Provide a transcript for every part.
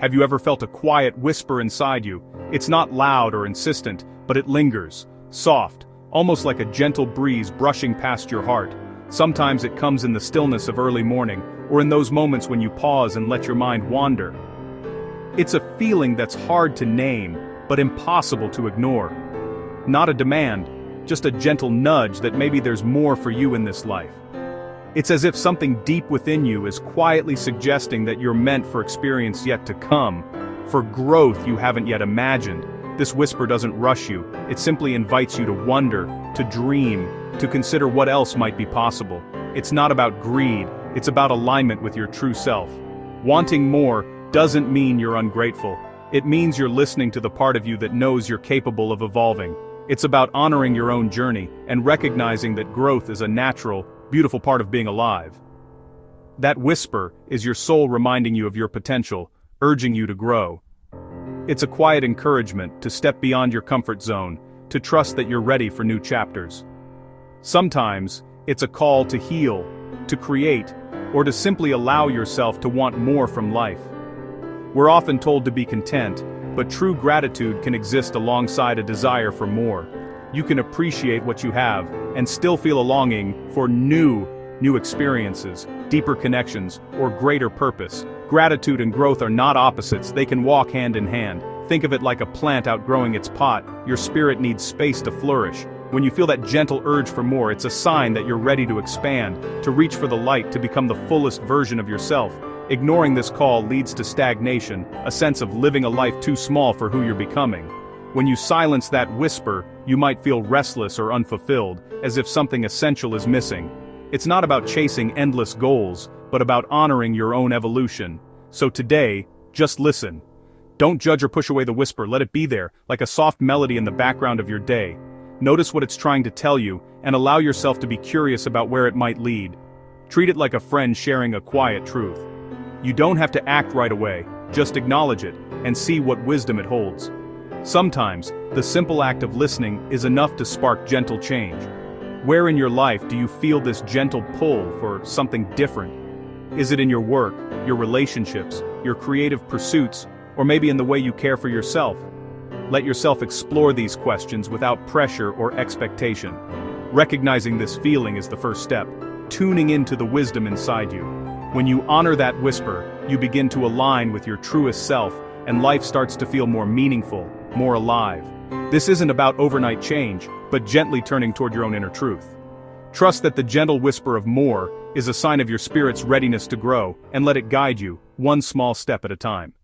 Have you ever felt a quiet whisper inside you? It's not loud or insistent, but it lingers, soft, almost like a gentle breeze brushing past your heart. Sometimes it comes in the stillness of early morning, or in those moments when you pause and let your mind wander. It's a feeling that's hard to name, but impossible to ignore. Not a demand, just a gentle nudge that maybe there's more for you in this life. It's as if something deep within you is quietly suggesting that you're meant for experience yet to come, for growth you haven't yet imagined. This whisper doesn't rush you, it simply invites you to wonder, to dream, to consider what else might be possible. It's not about greed, it's about alignment with your true self. Wanting more doesn't mean you're ungrateful. It means you're listening to the part of you that knows you're capable of evolving. It's about honoring your own journey and recognizing that growth is a natural, beautiful part of being alive. That whisper is your soul reminding you of your potential, urging you to grow. It's a quiet encouragement to step beyond your comfort zone, to trust that you're ready for new chapters. Sometimes, it's a call to heal, to create, or to simply allow yourself to want more from life. We're often told to be content, but true gratitude can exist alongside a desire for more. You can appreciate what you have, and still feel a longing for new experiences, deeper connections, or greater purpose. Gratitude and growth are not opposites, they can walk hand in hand. Think of it like a plant outgrowing its pot. Your spirit needs space to flourish. When you feel that gentle urge for more, it's a sign that you're ready to expand, to reach for the light, to become the fullest version of yourself. Ignoring this call leads to stagnation, a sense of living a life too small for who you're becoming. When you silence that whisper, you might feel restless or unfulfilled, as if something essential is missing. It's not about chasing endless goals, but about honoring your own evolution. So today, just listen. Don't judge or push away the whisper, let it be there, like a soft melody in the background of your day. Notice what it's trying to tell you, and allow yourself to be curious about where it might lead. Treat it like a friend sharing a quiet truth. You don't have to act right away, just acknowledge it, and see what wisdom it holds. Sometimes, the simple act of listening is enough to spark gentle change. Where in your life do you feel this gentle pull for something different? Is it in your work, your relationships, your creative pursuits, or maybe in the way you care for yourself? Let yourself explore these questions without pressure or expectation. Recognizing this feeling is the first step, tuning into the wisdom inside you. When you honor that whisper, you begin to align with your truest self, and life starts to feel more meaningful, more alive. This isn't about overnight change, but gently turning toward your own inner truth. Trust that the gentle whisper of more is a sign of your spirit's readiness to grow, and let it guide you, one small step at a time.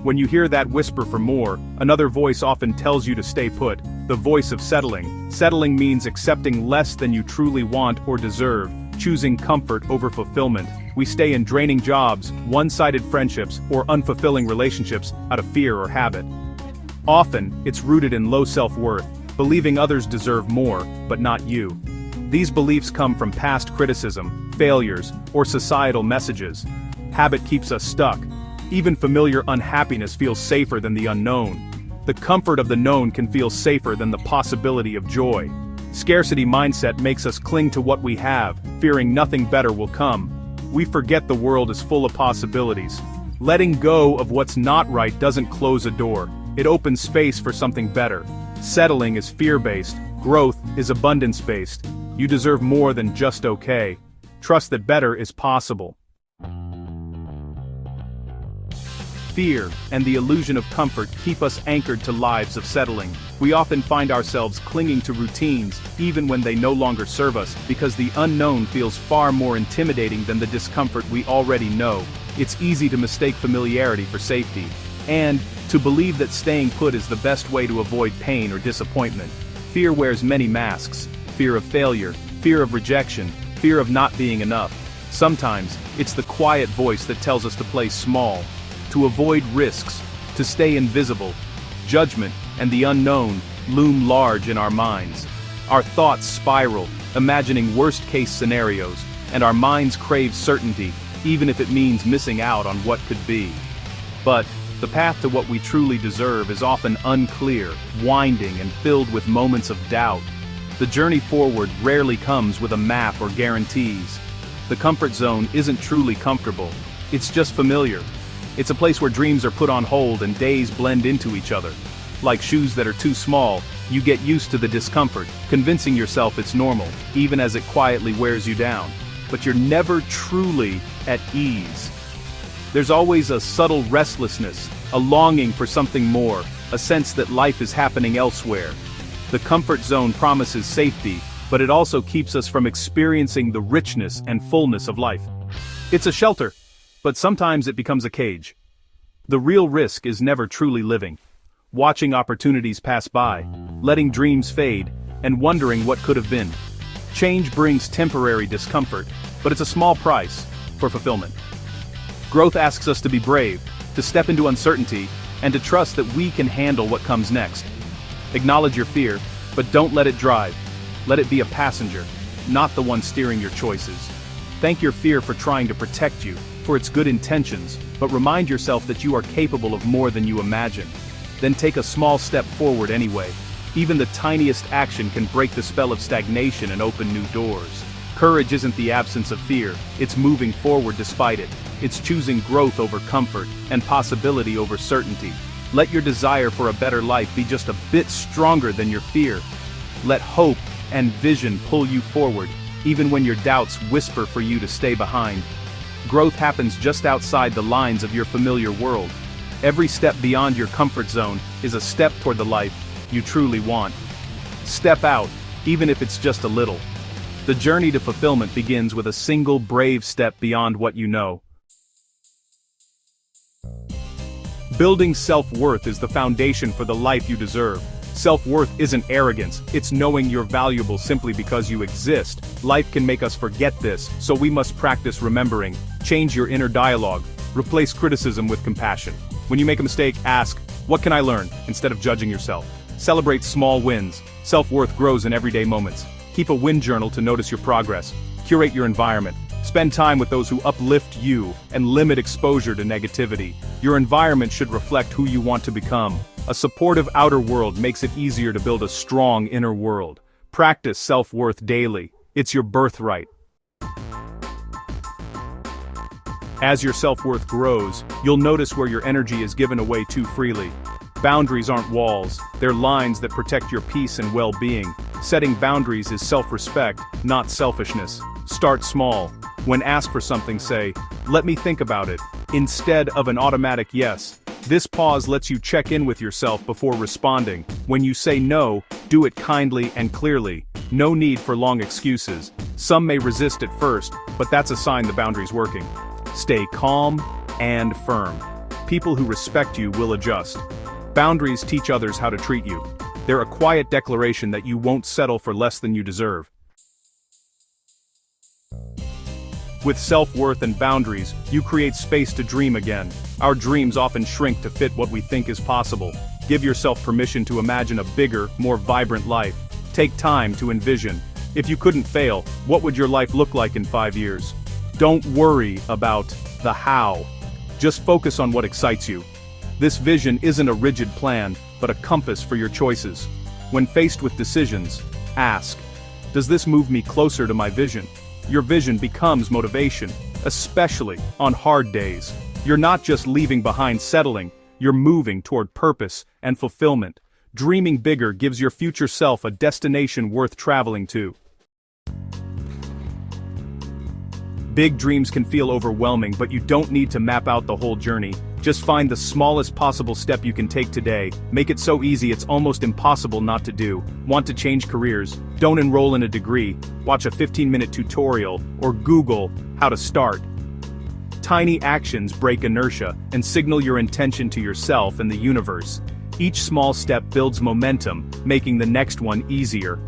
When you hear that whisper for more, another voice often tells you to stay put, the voice of settling. Settling means accepting less than you truly want or deserve, choosing comfort over fulfillment. We stay in draining jobs, one-sided friendships, or unfulfilling relationships out of fear or habit. Often, it's rooted in low self-worth, believing others deserve more, but not you. These beliefs come from past criticism, failures, or societal messages. Habit keeps us stuck. Even familiar unhappiness feels safer than the unknown. The comfort of the known can feel safer than the possibility of joy. Scarcity mindset makes us cling to what we have, fearing nothing better will come. We forget the world is full of possibilities. Letting go of what's not right doesn't close a door, it opens space for something better. Settling is fear-based, growth is abundance-based. You deserve more than just okay. Trust that better is possible. Fear and the illusion of comfort keep us anchored to lives of settling. We often find ourselves clinging to routines, even when they no longer serve us, because the unknown feels far more intimidating than the discomfort we already know. It's easy to mistake familiarity for safety, and to believe that staying put is the best way to avoid pain or disappointment. Fear wears many masks: fear of failure, fear of rejection, fear of not being enough. Sometimes, it's the quiet voice that tells us to play small, to avoid risks, to stay invisible. Judgment and the unknown loom large in our minds. Our thoughts spiral, imagining worst-case scenarios, and our minds crave certainty, even if it means missing out on what could be. But the path to what we truly deserve is often unclear, winding, and filled with moments of doubt. The journey forward rarely comes with a map or guarantees. The comfort zone isn't truly comfortable. It's just familiar. It's a place where dreams are put on hold and days blend into each other. Like shoes that are too small, you get used to the discomfort, convincing yourself it's normal, even as it quietly wears you down. But you're never truly at ease. There's always a subtle restlessness, a longing for something more, a sense that life is happening elsewhere. The comfort zone promises safety, but it also keeps us from experiencing the richness and fullness of life. It's a shelter, but sometimes it becomes a cage. The real risk is never truly living. Watching opportunities pass by, letting dreams fade, and wondering what could have been. Change brings temporary discomfort, but it's a small price for fulfillment. Growth asks us to be brave, to step into uncertainty, and to trust that we can handle what comes next. Acknowledge your fear, but don't let it drive. Let it be a passenger, not the one steering your choices. Thank your fear for trying to protect you, for its good intentions, but remind yourself that you are capable of more than you imagine. Then take a small step forward anyway. Even the tiniest action can break the spell of stagnation and open new doors. Courage isn't the absence of fear, it's moving forward despite it. It's choosing growth over comfort, and possibility over certainty. Let your desire for a better life be just a bit stronger than your fear. Let hope and vision pull you forward, even when your doubts whisper for you to stay behind. Growth happens just outside the lines of your familiar world. Every step beyond your comfort zone is a step toward the life you truly want. Step out, even if it's just a little. The journey to fulfillment begins with a single brave step beyond what you know. Building self-worth is the foundation for the life you deserve. Self-worth isn't arrogance, it's knowing you're valuable simply because you exist. Life can make us forget this, so we must practice remembering. Change your inner dialogue. Replace criticism with compassion. When you make a mistake, ask, "What can I learn?" instead of judging yourself. Celebrate small wins. Self-worth grows in everyday moments. Keep a win journal to notice your progress. Curate your environment. Spend time with those who uplift you, and limit exposure to negativity. Your environment should reflect who you want to become. A supportive outer world makes it easier to build a strong inner world. Practice self-worth daily. It's your birthright. As your self-worth grows, you'll notice where your energy is given away too freely. Boundaries aren't walls, they're lines that protect your peace and well-being. Setting boundaries is self-respect, not selfishness. Start small. When asked for something, say, "Let me think about it," instead of an automatic yes. This pause lets you check in with yourself before responding. When you say no, do it kindly and clearly. No need for long excuses. Some may resist at first, but that's a sign the boundary's working. Stay calm and firm. People who respect you will adjust. Boundaries teach others how to treat you. They're a quiet declaration that you won't settle for less than you deserve. With self-worth and boundaries, you create space to dream again. Our dreams often shrink to fit what we think is possible. Give yourself permission to imagine a bigger, more vibrant life. Take time to envision. If you couldn't fail, what would your life look like in 5 years? Don't worry about the how. Just focus on what excites you. This vision isn't a rigid plan, but a compass for your choices. When faced with decisions, ask, "Does this move me closer to my vision?" Your vision becomes motivation, especially on hard days. You're not just leaving behind settling, you're moving toward purpose and fulfillment. Dreaming bigger gives your future self a destination worth traveling to. Big dreams can feel overwhelming, but you don't need to map out the whole journey. Just find the smallest possible step you can take today. Make it so easy it's almost impossible not to do. Want to change careers? Don't enroll in a degree. Watch a 15-minute tutorial, or Google how to start. Tiny actions break inertia and signal your intention to yourself and the universe. Each small step builds momentum, making the next one easier.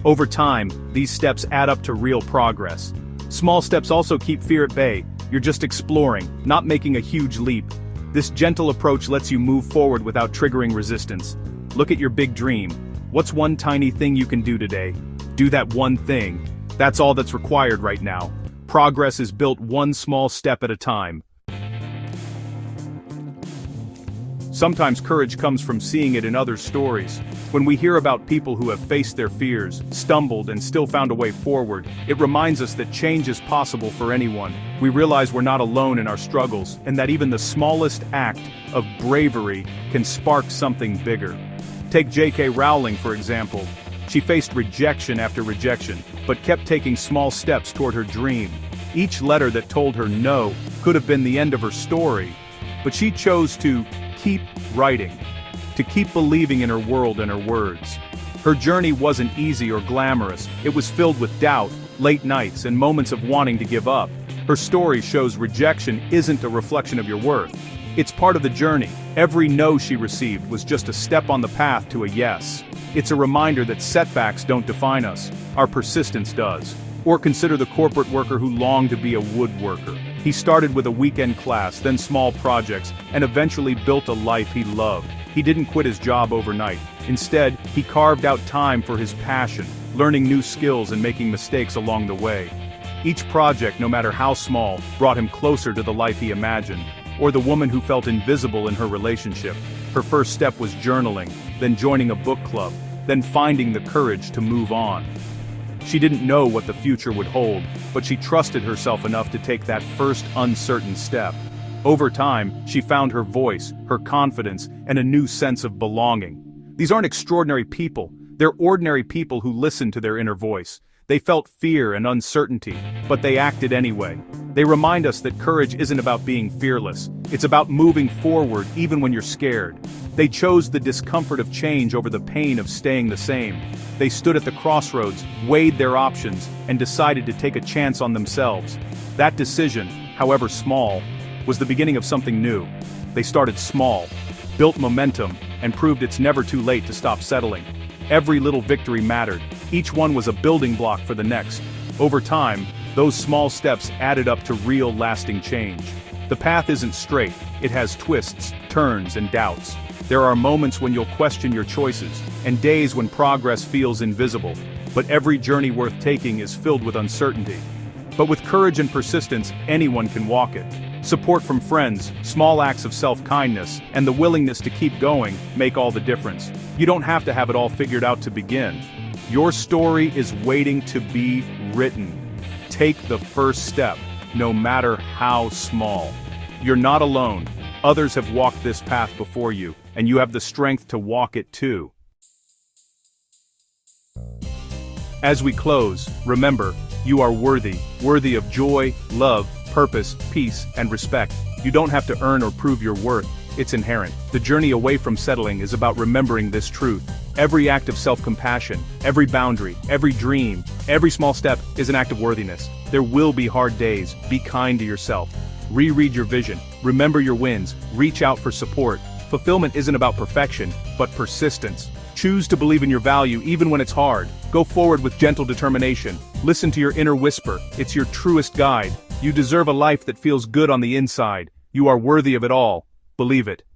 Over time, these steps add up to real progress. Small steps also keep fear at bay. You're just exploring, not making a huge leap. This gentle approach lets you move forward without triggering resistance. Look at your big dream. What's one tiny thing you can do today? Do that one thing. That's all that's required right now. Progress is built one small step at a time. Sometimes courage comes from seeing it in others' stories. When we hear about people who have faced their fears, stumbled, and still found a way forward, it reminds us that change is possible for anyone. We realize we're not alone in our struggles, and that even the smallest act of bravery can spark something bigger. Take J.K. Rowling, for example. She faced rejection after rejection, but kept taking small steps toward her dream. Each letter that told her no could have been the end of her story, but she chose to keep writing, to keep believing in her world and her words. Her journey wasn't easy or glamorous. It was filled with doubt, late nights, and moments of wanting to give up. Her story shows rejection isn't a reflection of your worth. It's part of the journey. Every no she received was just a step on the path to a yes. It's a reminder that setbacks don't define us. Our persistence does. Or consider the corporate worker who longed to be a woodworker. He started with a weekend class, then small projects, and eventually built a life he loved. He didn't quit his job overnight. Instead, he carved out time for his passion, learning new skills and making mistakes along the way. Each project, no matter how small, brought him closer to the life he imagined. Or the woman who felt invisible in her relationship. Her first step was journaling, then joining a book club, then finding the courage to move on. She didn't know what the future would hold, but she trusted herself enough to take that first uncertain step. Over time, she found her voice, her confidence, and a new sense of belonging. These aren't extraordinary people. They're ordinary people who listened to their inner voice. They felt fear and uncertainty, but they acted anyway. They remind us that courage isn't about being fearless. It's about moving forward even when you're scared. They chose the discomfort of change over the pain of staying the same. They stood at the crossroads, weighed their options, and decided to take a chance on themselves. That decision, however small, was the beginning of something new. They started small, built momentum, and proved it's never too late to stop settling. Every little victory mattered. Each one was a building block for the next. Over time, those small steps added up to real lasting change. The path isn't straight. It has twists, turns, and doubts. There are moments when you'll question your choices, and days when progress feels invisible. But every journey worth taking is filled with uncertainty. But with courage and persistence, anyone can walk it. Support from friends, small acts of self-kindness, and the willingness to keep going make all the difference. You don't have to have it all figured out to begin. Your story is waiting to be written. Take the first step, no matter how small. You're not alone. Others have walked this path before you, and you have the strength to walk it too. As we close, remember, you are worthy of joy, love, purpose, peace, and respect. You don't have to earn or prove your worth. It's inherent. The journey away from settling is about remembering this truth. Every act of self-compassion, every boundary, every dream, every small step is an act of worthiness. There will be hard days. Be kind to yourself. Reread your vision. Remember your wins. Reach out for support. Fulfillment isn't about perfection, but persistence. Choose to believe in your value even when it's hard. Go forward with gentle determination. Listen to your inner whisper. It's your truest guide. You deserve a life that feels good on the inside. You are worthy of it all. Believe it.